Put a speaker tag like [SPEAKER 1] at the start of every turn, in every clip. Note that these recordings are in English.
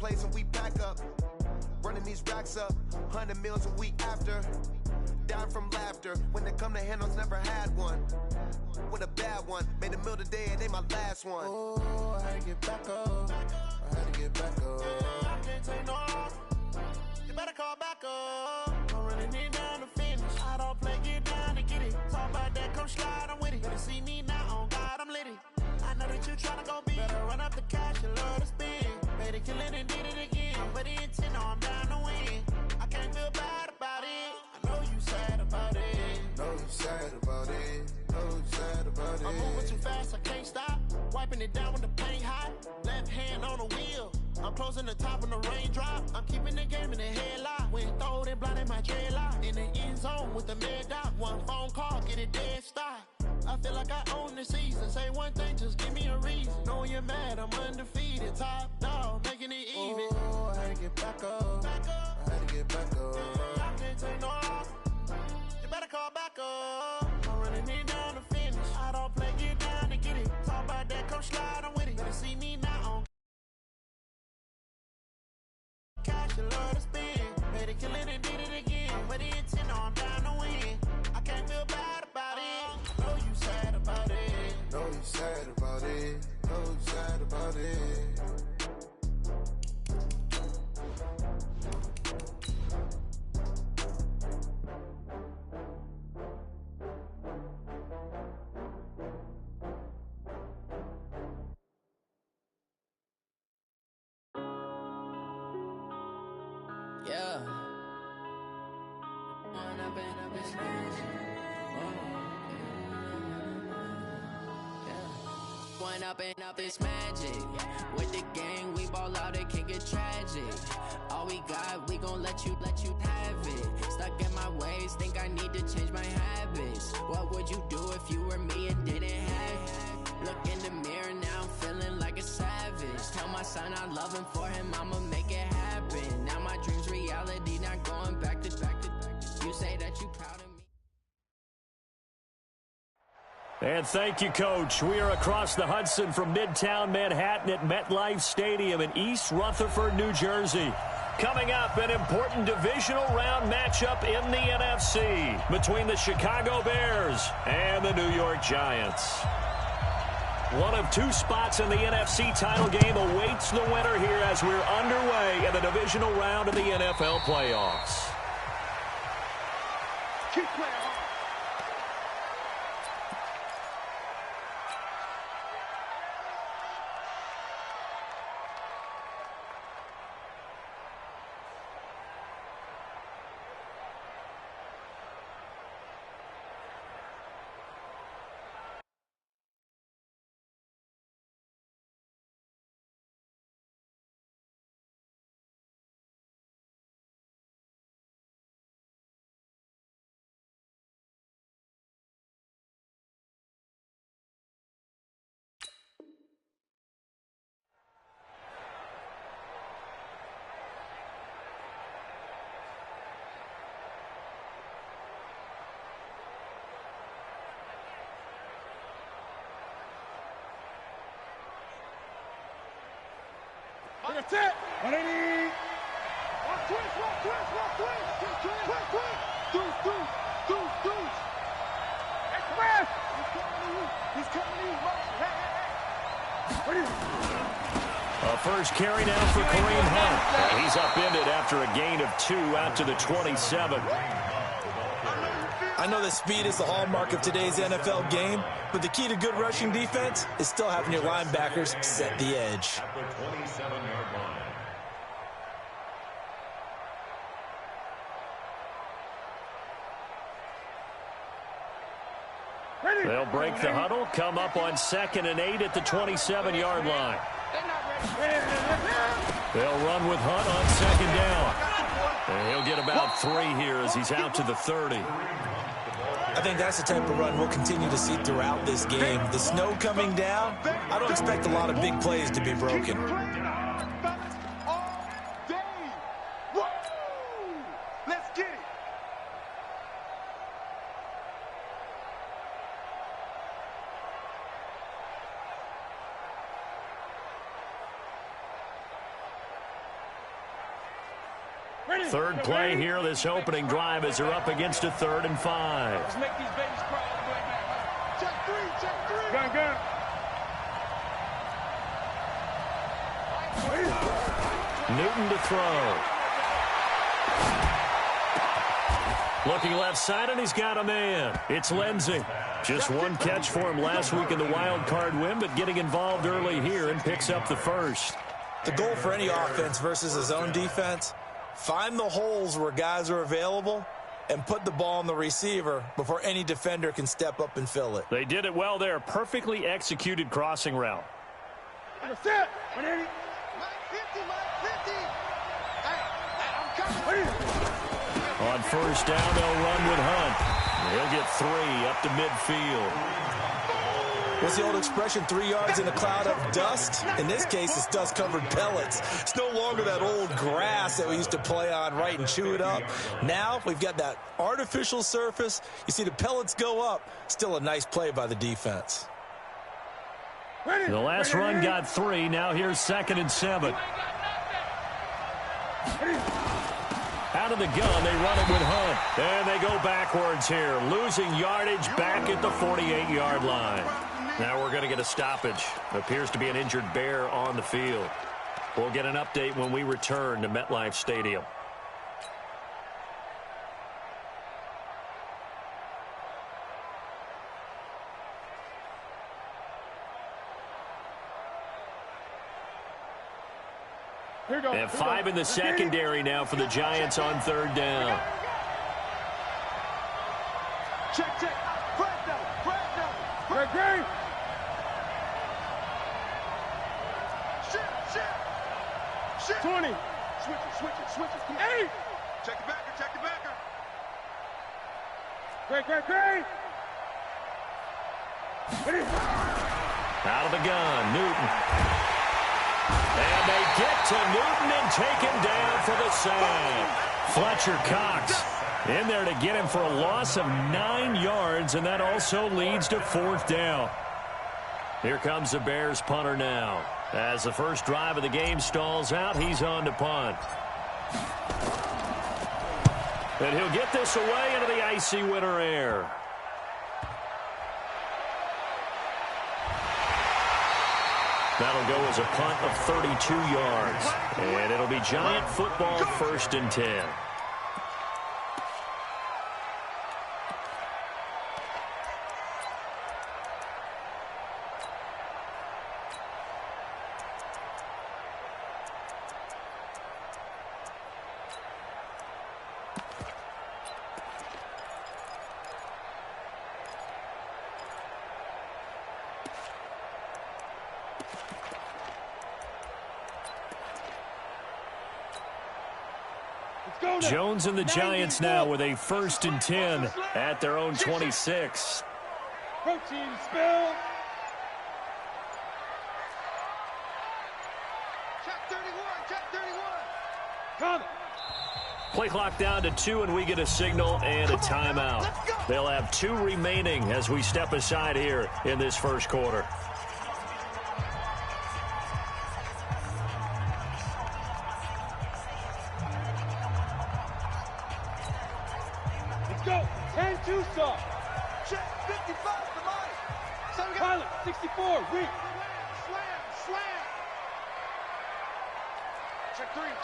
[SPEAKER 1] place and we pack up. Running these racks up, 100 meals a week after. Dying from laughter, when it come to handles, never had one. With a bad one, made a meal today, it ain't my last one. Oh, I had to get back up, I had to get back up. I can't take no loss, you better call back up. I'm running it down to finish, I don't play, get down to get it. Talk about that, come slide, I'm with it. Better see me now, on God, I'm litty. I know that you tryna go big, better run up the cash, you love to spend. Better kill it and did it again, I'm putting intent, no, I'm down to win. I can't feel bad about it, I know you sad about it. Know you sad about it, know you sad about it. I'm moving too fast, I can't stop, wiping it down when the paint hot. Left hand on the wheel, I'm closing the top when the raindrop. I'm keeping the game in the headlock, when throwed and blinded my dreadlock. In the end zone with the mad dot, one phone call, get it dead stop. I feel like I own the season. Say one thing, just give me a reason. Knowing you're mad, I'm undefeated. Top dog, making it even. Oh, I had to get back up. I had to get back up. I can't take no loss. You better call back up. I'm running it down to finish. I don't play, get down to get it. Talk about that, come slide, I'm with it. Better see me now on cash, you love to spend. Better kill it and did it again. But the intent, no, I'm down to win. I can't feel bad about it. Know you sad about it. Know you sad about it. Know you sad about it.
[SPEAKER 2] Yeah. Going up and up is magic. With the gang, we ball out, it can get tragic. All we got, we gon' let you have it. Stuck in my ways, think I need to change my habits. What would you do if you were me and didn't have it? Look in the mirror, now I'm feeling like a savage. Tell my son I love him, for him I'ma make it happen. Now my dream's reality, not going back to. You say that you proud of me.
[SPEAKER 3] And thank you, Coach. We are across the Hudson from Midtown Manhattan at MetLife Stadium in East Rutherford, New Jersey. Coming up, an important divisional round matchup in the NFC between the Chicago Bears and the New York Giants. One of two spots in the NFC title game awaits the winner here as we're underway in the divisional round of the NFL playoffs.
[SPEAKER 4] Keep playing hard. That's it. 180. One twist. Deuce. Express. He's coming to you. Hey.
[SPEAKER 3] A first carry now for Kareem Hunt. And he's upended after a gain of 2 out to the 27.
[SPEAKER 5] I know that speed is the hallmark of today's NFL game, but the key to good rushing defense is still having your linebackers set the edge.
[SPEAKER 6] At the 27-yard line.
[SPEAKER 3] They'll break the huddle, come up on 2nd and 8 at the 27-yard line. They'll run with Hunt on 2nd down. And he'll get about 3 here as he's out to the 30.
[SPEAKER 5] I think that's the type of run we'll continue to see throughout this game. The snow coming down, I don't expect a lot of big plays to be broken.
[SPEAKER 4] Let's get it.
[SPEAKER 3] Third play here, this opening drive, as they're up against a 3rd and 5.
[SPEAKER 4] Let's make these babies crawl all the way back. Check 3, check 3. Gun, gun.
[SPEAKER 3] Newton to throw. Looking left side, and he's got a man. It's Lindsey. Just one catch for him last week in the wild card win, but getting involved early here and picks up the first.
[SPEAKER 5] The goal for any offense versus his own defense, find the holes where guys are available and put the ball on the receiver before any defender can step up and fill it.
[SPEAKER 3] They did it well there. Perfectly executed crossing route.
[SPEAKER 4] That's it. 180.
[SPEAKER 3] On first down, they'll run with Hunt. He'll get 3 up to midfield.
[SPEAKER 5] What's the old expression, 3 yards in a cloud of dust? In this case, it's dust-covered pellets. It's no longer that old grass that we used to play on, right, and chew it up. Now we've got that artificial surface. You see the pellets go up. Still a nice play by the defense.
[SPEAKER 3] The last run got 3. Now here's 2nd and 7. Out of the gun, they run it with Hunt. And they go backwards here, losing yardage back at the 48-yard line. Now we're going to get a stoppage. Appears to be an injured bear on the field. We'll get an update when we return to MetLife Stadium. And 5 in the secondary now for the Giants on 3rd down.
[SPEAKER 4] Check, check. Fred down, Fred down. Fred, Gray. Shit. 20. Switch it. Come on. 8. Check the backer. Gray.
[SPEAKER 3] Out of the gun, Newton. And they get to Newton and take him down for the sack. Fletcher Cox in there to get him for a loss of 9 yards, and that also leads to 4th down. Here comes the Bears punter now. As the first drive of the game stalls out, he's on to punt. And he'll get this away into the icy winter air. That'll go as a punt of 32 yards. And it'll be Giant football, 1st and 10. Jones and the Giants now with a 1st and 10 at their own 26.
[SPEAKER 4] Protein spill. Check 31. Come.
[SPEAKER 3] Play clock down to 2, and we get a signal and a timeout. They'll have 2 remaining as we step aside here in this first quarter.
[SPEAKER 4] Go. 10-2 stop. Check 55 for Mike. Pilot 64. Weak. Slam.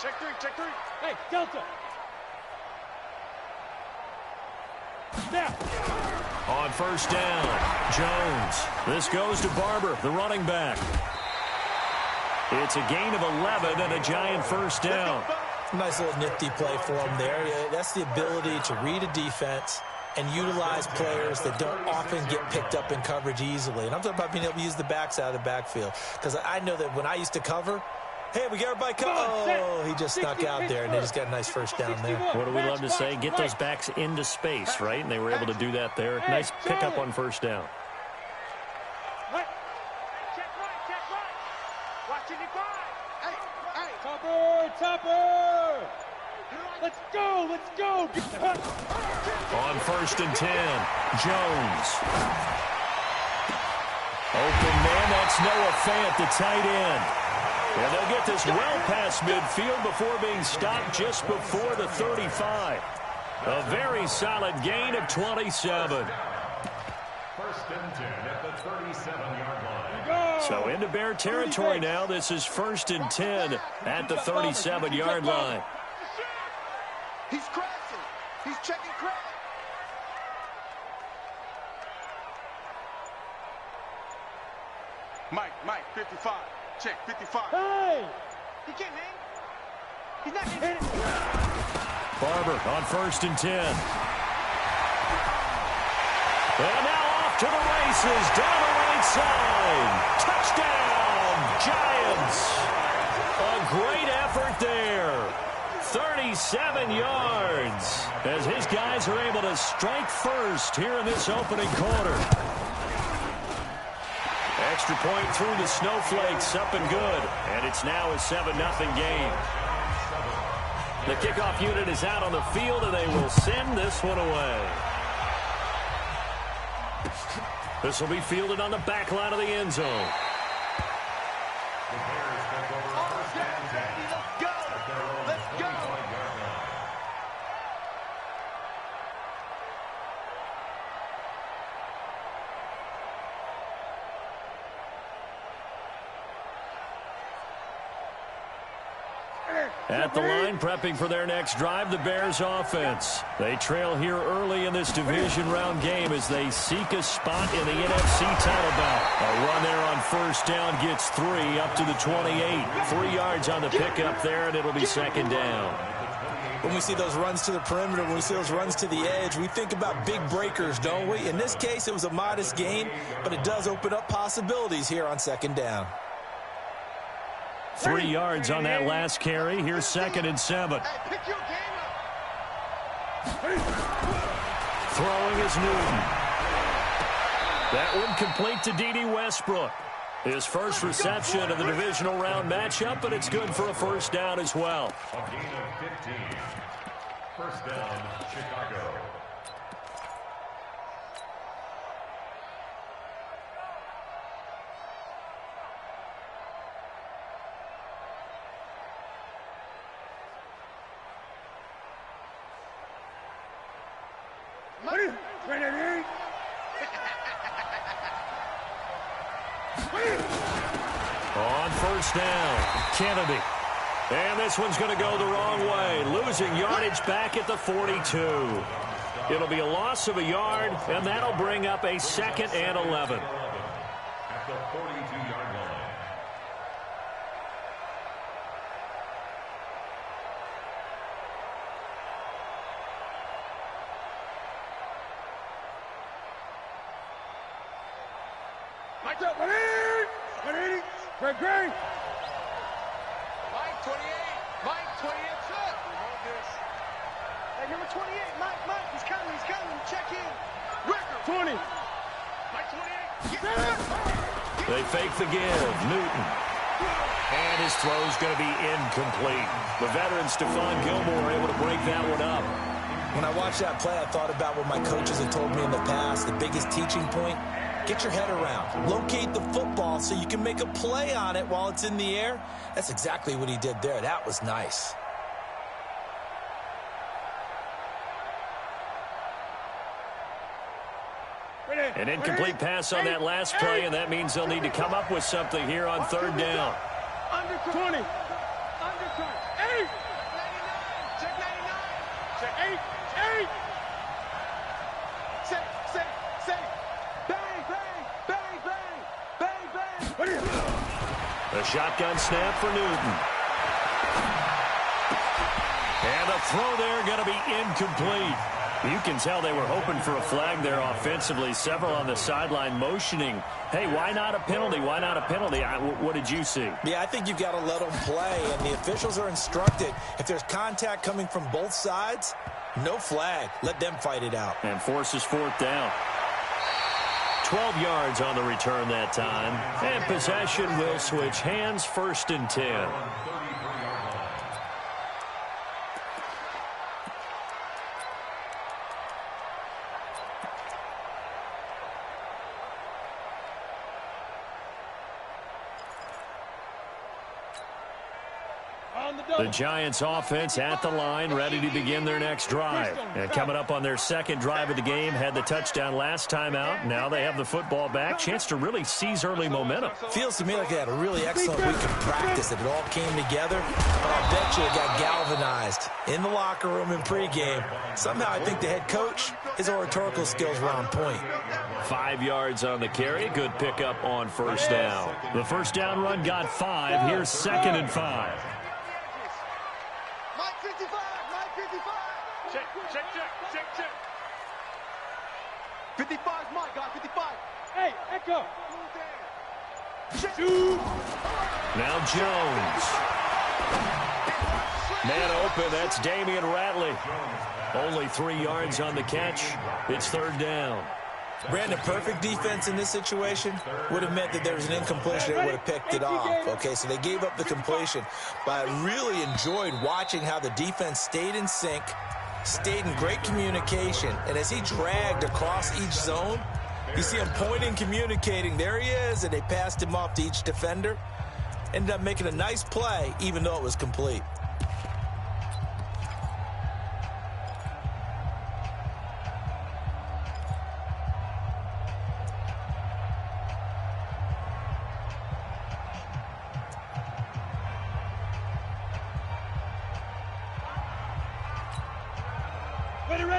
[SPEAKER 4] Check 3. Hey, Delta. Snap.
[SPEAKER 3] On first down, Jones. This goes to Barber, the running back. It's a gain of 11 and a Giant first down.
[SPEAKER 5] Nice little nifty play for him there. That's the ability to read a defense and utilize players that don't often get picked up in coverage easily. And I'm talking about being able to use the backs out of the backfield. Because I know that when I used to cover, hey, we got everybody covered. Oh, he just snuck out there, and they just got a nice first down there.
[SPEAKER 3] What do we love to say? Get those backs into space, right? And they were able to do that there. Nice pickup on first down.
[SPEAKER 4] Topper! Let's go!
[SPEAKER 3] On 1st and 10, Jones. Open man, that's Noah Fant, the tight end. And they'll get this well past midfield before being stopped just before the 35. A very solid gain of 27.
[SPEAKER 6] First and 10 at the 37-yard line.
[SPEAKER 3] So into Bear territory now. This is 1st and 10 at the 37-yard line.
[SPEAKER 4] He's crashing. He's checking crash. Mike, 55. Check, 55. Hey! He can't hang. He's not hitting.
[SPEAKER 3] Barber on 1st and 10. And now off to the races down the right side. Touchdown, Giants. A great effort there. 37 yards as his guys are able to strike first here in this opening quarter. Extra point through the Snowflakes, up and good. And it's now a 7-0 game. The kickoff unit is out on the field, and they will send this one away. This will be fielded on the back line of the end zone.
[SPEAKER 4] Let's go.
[SPEAKER 3] At the line, prepping for their next drive, the Bears offense. They trail here early in this division round game as they seek a spot in the NFC title bout. A run there on 1st down gets 3 up to the 28. 3 yards on the pickup there, and it'll be 2nd down.
[SPEAKER 5] When we see those runs to the perimeter, when we see those runs to the edge, we think about big breakers, don't we? In this case, it was a modest gain, but it does open up possibilities here on 2nd down.
[SPEAKER 3] 3 yards on that last carry. Here's 2nd and 7. Throwing is Newton. That one complete to D.D. Westbrook. His first reception of the divisional round matchup, but it's good for a 1st down as well.
[SPEAKER 6] A gain of 15. 1st down, Chicago.
[SPEAKER 3] On 1st down, Kennedy. And this one's going to go the wrong way, losing yardage back at the 42. It'll be a loss of a yard, and that'll bring up a 2nd and 11.
[SPEAKER 6] At the 42-yard line.
[SPEAKER 4] Mike up, 180. Great. Mike, 28. Mike, 28 foot. Hey, number 28. Mike, he's coming. Check in. Record. 20. Mike, 28.
[SPEAKER 3] They fake the give. Newton. And his throw's going to be incomplete. The veteran Stephon Gilmore able to break that one up.
[SPEAKER 5] When I watched that play, I thought about what my coaches have told me in the past. The biggest teaching point, get your head around. Locate the football so you can make a play on it while it's in the air. That's exactly what he did there. That was nice.
[SPEAKER 3] An incomplete pass on that last play, and that means they'll need to come up with something here on 3rd down.
[SPEAKER 4] Under 20. Under 8. 99. Check 99. Check 8. Say. Bang.
[SPEAKER 3] The shotgun snap for Newton. And the throw there going to be incomplete. You can tell they were hoping for a flag there offensively. Several on the sideline motioning, hey, why not a penalty? Why not a penalty? What did you see?
[SPEAKER 5] Yeah, I think you've got to let them play, and the officials are instructed. If there's contact coming from both sides, no flag. Let them fight it out.
[SPEAKER 3] And forces 4th down. 12 yards on the return that time. And possession will switch hands, 1st and 10. The Giants offense at the line, ready to begin their next drive. And coming up on their second drive of the game, had the touchdown last time out. Now they have the football back. Chance to really seize early momentum.
[SPEAKER 5] Feels to me like they had a really excellent week of practice, that it all came together. But I'll bet you it got galvanized in the locker room in pregame. Somehow I think the head coach, his oratorical skills were on point.
[SPEAKER 3] 5 yards on the carry. Good pickup on first down. The first down run got 5. Here's 2nd and 5.
[SPEAKER 4] Mike 55, Mike 55. Check. 55 is Mike, guys, 55. Hey, Echo.
[SPEAKER 3] Now Jones. Man open, that's Damian Ratley. Only 3 yards on the catch. It's 3rd down.
[SPEAKER 5] Brandon, perfect defense in this situation would have meant that there was an incompletion. They would have picked it off. Okay, so they gave up the completion. But I really enjoyed watching how the defense stayed in sync, stayed in great communication. And as he dragged across each zone, you see him pointing, communicating. There he is, and they passed him off to each defender. Ended up making a nice play, even though it was complete.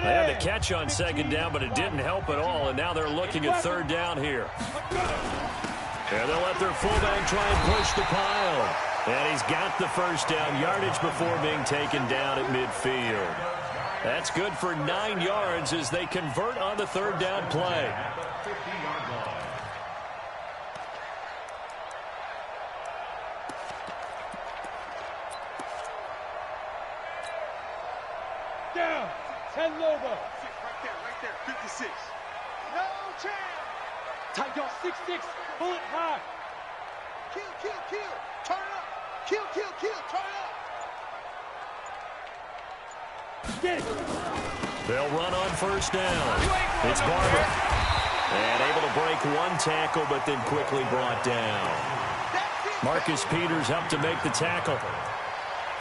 [SPEAKER 3] They had the catch on 2nd down, but it didn't help at all, and now they're looking at 3rd down here. And they'll let their fullback try and push the pile. And he's got the first down yardage before being taken down at midfield. That's good for 9 yards as they convert on the 3rd down play.
[SPEAKER 4] Down. 10 Lobo. Right there. 56. No chance. Tight y'all 6-6. Bullet high. Kill. Turn up. Kill. Turn up. Get it.
[SPEAKER 3] They'll run on first down. It's Barber. And able to break one tackle, but then quickly brought down. Marcus Peters up to make the tackle.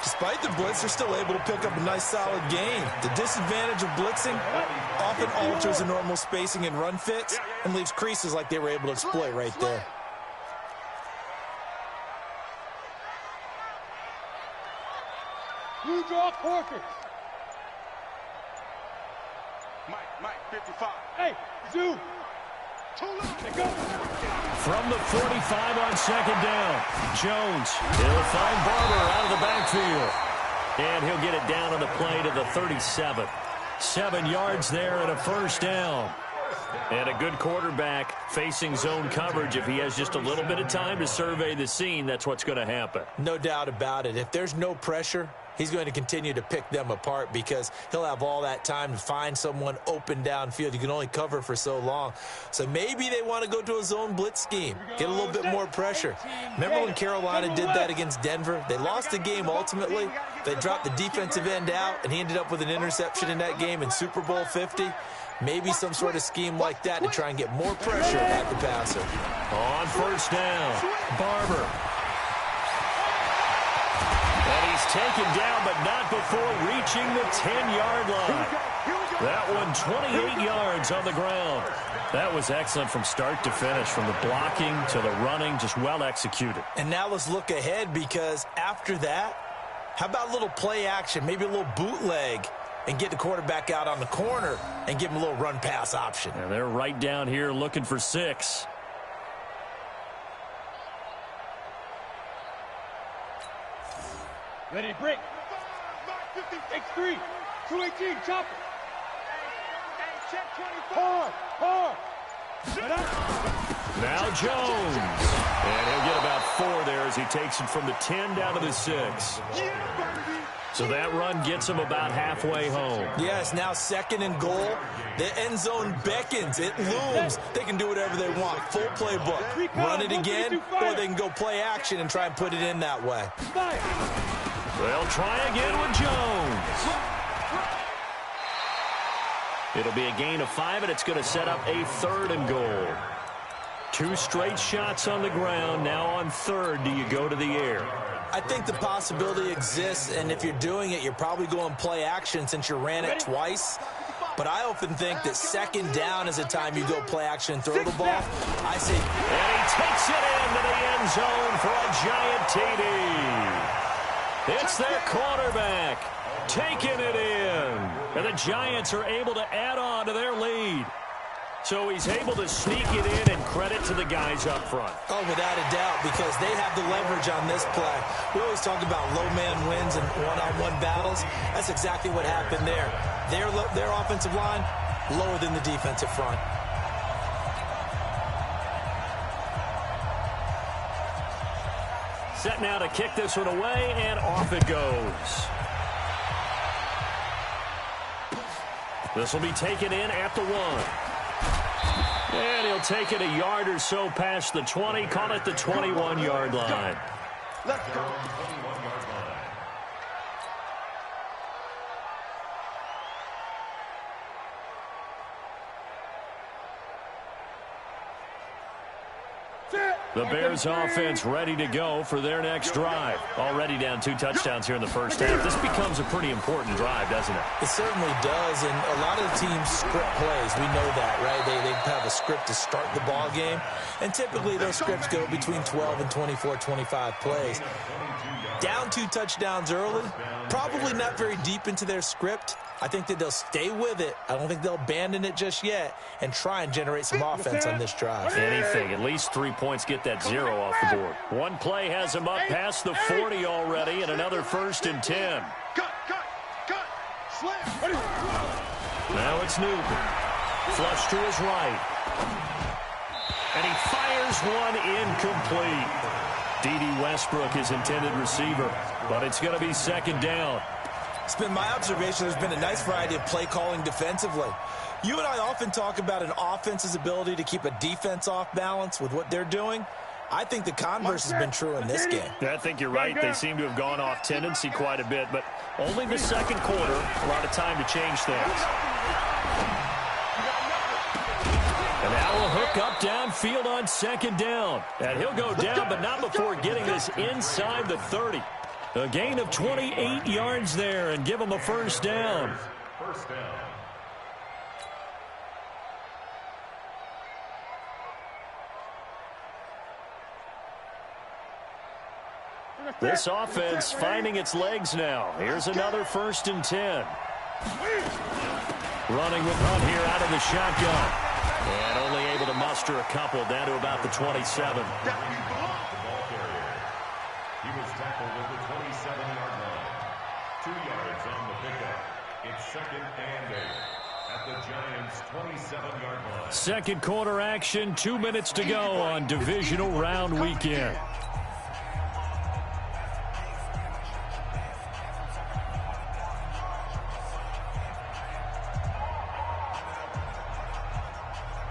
[SPEAKER 5] Despite the blitz, they're still able to pick up a nice, solid gain. The disadvantage of blitzing often alters the normal spacing and run fits and leaves creases like they were able to exploit right there.
[SPEAKER 4] Blue draw Corkers. Mike, 55. Hey, Zoo.
[SPEAKER 3] From the 45 on 2nd down, Jones. He'll find Barber out of the backfield. And he'll get it down on the play to the 37. 7 yards there and a first down. And a good quarterback facing zone coverage. If he has just a little bit of time to survey the scene, that's what's going to happen.
[SPEAKER 5] No doubt about it. If there's no pressure, he's going to continue to pick them apart because he'll have all that time to find someone open downfield. You can only cover for so long. So maybe they want to go to a zone blitz scheme, get a little bit more pressure. Remember when Carolina did that against Denver? They lost the game ultimately. They dropped the defensive end out, and he ended up with an interception in that game in Super Bowl 50. Maybe some sort of scheme like that to try and get more pressure at the passer.
[SPEAKER 3] On first down, Barber. And he's taken down, but not before reaching the 10-yard line. That one 28 yards on the ground. That was excellent from start to finish, from the blocking to the running, just well executed.
[SPEAKER 5] And now let's look ahead, because after that, how about a little play action, maybe a little bootleg, and get the quarterback out on the corner and give him a little run-pass option.
[SPEAKER 3] And they're right down here looking for 6.
[SPEAKER 4] Ready, break. X3, 218, chopper. Hey, check 24. Hard.
[SPEAKER 3] Now Jones. And he'll get about 4 there as he takes it from the 10 down to the 6. So that run gets him about halfway home.
[SPEAKER 5] Yes, now 2nd and goal. The end zone beckons. It looms. They can do whatever they want. Full playbook. Run it again, or they can go play action and try and put it in that way.
[SPEAKER 3] They'll try again with Jones. It'll be a gain of 5, and it's going to set up a 3rd and goal. 2 straight shots on the ground. Now on third, do you go to the air?
[SPEAKER 5] I think the possibility exists, and if you're doing it, you're probably going play action since you ran it twice. But I often think that second down is a time you go play action and throw the ball. I say,
[SPEAKER 3] and he takes it into the end zone for a giant TD. It's their quarterback taking it in. And the Giants are able to add on to their lead. So he's able to sneak it in, and credit to the guys up front.
[SPEAKER 5] Oh, without a doubt, because they have the leverage on this play. We always talk about low man wins and one-on-one battles. That's exactly what happened there. Their offensive line, lower than the defensive front.
[SPEAKER 3] Set now to kick this one away, and off it goes. This will be taken in at the 1. And he'll take it a yard or so past the 20, call it the 21-yard line.
[SPEAKER 4] Let's go.
[SPEAKER 3] The Bears offense ready to go for their next drive. Already down 2 touchdowns here in the first half. This becomes a pretty important drive, doesn't it?
[SPEAKER 5] It certainly does, and a lot of the teams script plays. We know that, right? They have a script to start the ball game, and typically those scripts go between 12 and 24, 25 plays. Down 2 touchdowns early, probably not very deep into their script. I think that they'll stay with it. I don't think they'll abandon it just yet and try and generate some offense on this drive.
[SPEAKER 3] Anything. At least 3 points get that 0 off the board. One play has him up past the 40 already, and another 1st and 10.
[SPEAKER 4] Cut. Slam.
[SPEAKER 3] Now it's Newton. Flush to his right. And he fires one incomplete. D.D. Westbrook is intended receiver, but it's going to be 2nd down.
[SPEAKER 5] It's been my observation there's been a nice variety of play calling defensively. You and I often talk about an offense's ability to keep a defense off balance with what they're doing. I think the converse has been true in this game.
[SPEAKER 3] I think you're right. They seem to have gone off tendency quite a bit, but only the 2nd quarter, a lot of time to change things. And now a hook up downfield on 2nd down. And he'll go down, but not before getting this inside the 30. A gain of 28 yards there and give him a 1st down.
[SPEAKER 6] First down.
[SPEAKER 3] This offense finding its legs now. Here's another 1st and 10. Running with Hunt here out of the shotgun. And only able to muster a couple down to about the 27.
[SPEAKER 6] He was tackled at the 27-yard line. 2 yards on the pickup. It's 2nd and 8 at the Giants' 27-yard line.
[SPEAKER 3] 2nd quarter action, 2 minutes to go on divisional round weekend.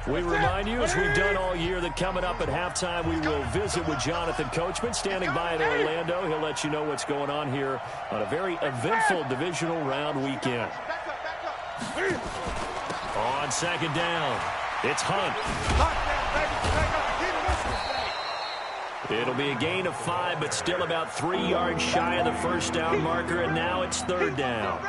[SPEAKER 3] We remind you, as we've done all year, that coming up at halftime, we will visit with Jonathan Coachman, standing by in Orlando. He'll let you know what's going on here on a very eventful divisional round weekend. On 2nd down, it's Hunt. It'll be a gain of 5, but still about 3 yards shy of the 1st down marker, and now it's 3rd down.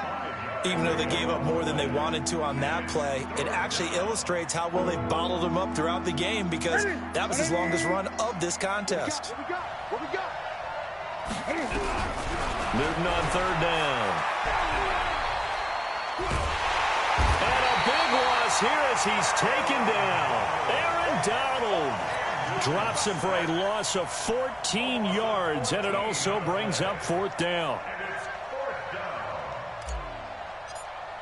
[SPEAKER 5] Even though they gave up more than they wanted to on that play, it actually illustrates how well they bottled them up throughout the game, because that was his longest run of this contest.
[SPEAKER 4] What we got?
[SPEAKER 3] Newton on 3rd down. And a big loss here as he's taken down. Aaron Donald drops him for a loss of 14 yards, and it also brings up 4th down.